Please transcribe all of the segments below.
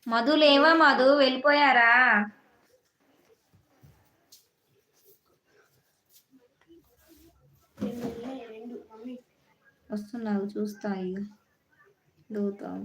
మధు లేవా? మధు వెళ్ళిపోయారా? వస్తున్నావు చూస్తాయి దూతాం.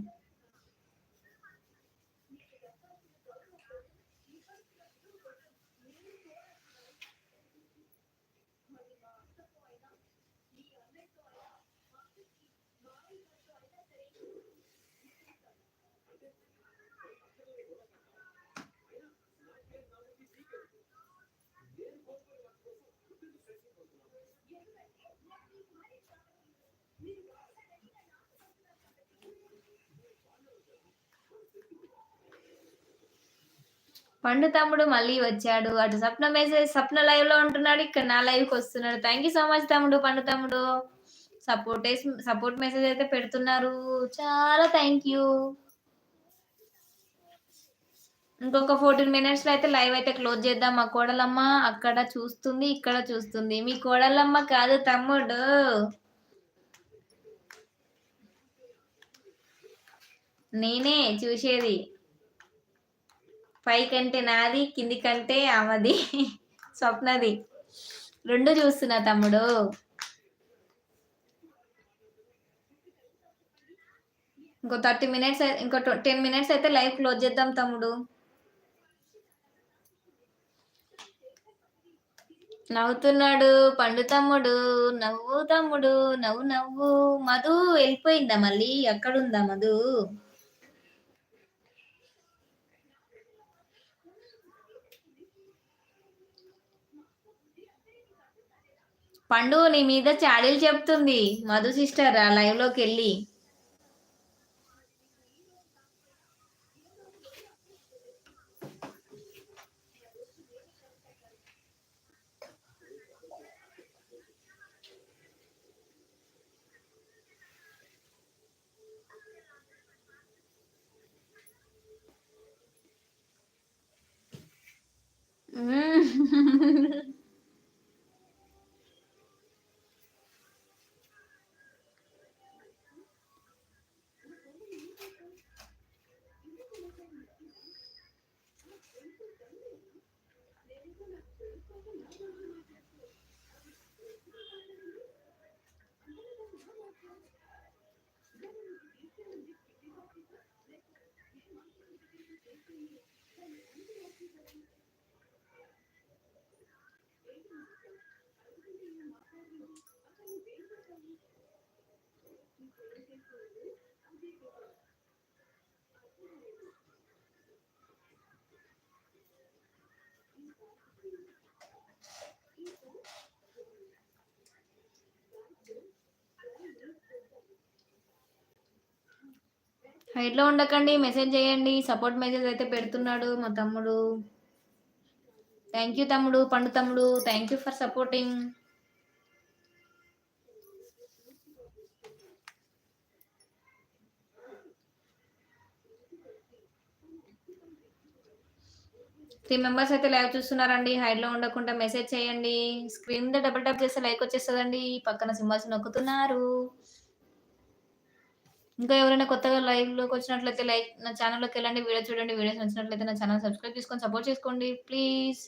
పండు తమ్ముడు మళ్ళీ వచ్చాడు. అటు సప్న మెసేజ్, సప్న లైవ్ లో ఉంటున్నాడు, ఇక్కడ నా లైవ్ కి వస్తున్నాడు. థ్యాంక్ యూ సో మచ్ తమ్ముడు, పండు తమ్ముడు. సపోర్ట్ మెసేజ్ అయితే పెడుతున్నారు, చాలా థ్యాంక్ యూ. ఇంకొక 14 minutes లో అయితే లైవ్ అయితే క్లోజ్ చేద్దాం. మా కోడలమ్మ అక్కడ చూస్తుంది, ఇక్కడ చూస్తుంది. మీ కోడలమ్మ కాదు తమ్ముడు, నేనే చూసేది. పై కంటే నాది, కింది కంటే ఆమెది, స్వప్నది. రెండు చూస్తున్నా తమ్ముడు. ఇంకో 30 minutes, ఇంకో 10 minutes అయితే లైవ్ క్లోజ్ చేద్దాం తమ్ముడు. నవ్వుతున్నాడు పండు తమ్ముడు, నవ్వు తమ్ముడు, నవ్వు నవ్వు. మధు వెళ్ళిపోయిందా మళ్ళీ? అక్కడుందా మధు? పండు నీ మీద చాడీలు చెప్తుంది మధు సిస్టర్ ఆ లైవ్ లోకి వెళ్ళి. హైట్ లో ఉండకండి, మెసేజ్ చేయండి. సపోర్ట్ మెసేజ్ అయితే పెడుతున్నాడు మా తమ్ముడు. థ్యాంక్ యూ తమ్ముడు, పండు తమ్ముడు, thank you for supporting. Three members అయితే లైవ్ చూస్తున్నారండి. హైడ్ లో ఉండకుండా మెసేజ్ చేయండి. స్క్రీన్ మీద డబుల్ టాప్ చేస్తే లైక్ వచ్చేస్తుందండి. పక్కన సింబల్స్ నొక్కుతున్నారు. ఇంకా ఎవరైనా కొత్తగా లైవ్ లోకి వచ్చినట్లయితే లైక్, నా ఛానల్లోకి వెళ్ళండి, వీడియో చూడండి. వీడియోస్ నచ్చినట్లయితే నా ఛానల్ సబ్స్క్రైబ్ చేసుకొని సపోర్ట్ చేసుకోండి ప్లీజ్.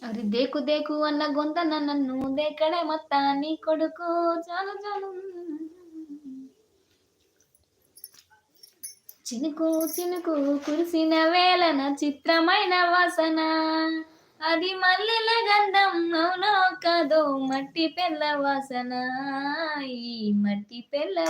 అరే దేకు దేకు అన్న గొంత నన్ను దేకడే మొత్తా నీ కొడుకు, చాలు చాలు. చినుకు చినుకు కురిసిన వేళన చిత్రమైన వాసన, అది మల్లెల గంధం అవునో కాదో, మట్టి పెళ్ళ వాసన, ఈ మట్టి పెళ్ళ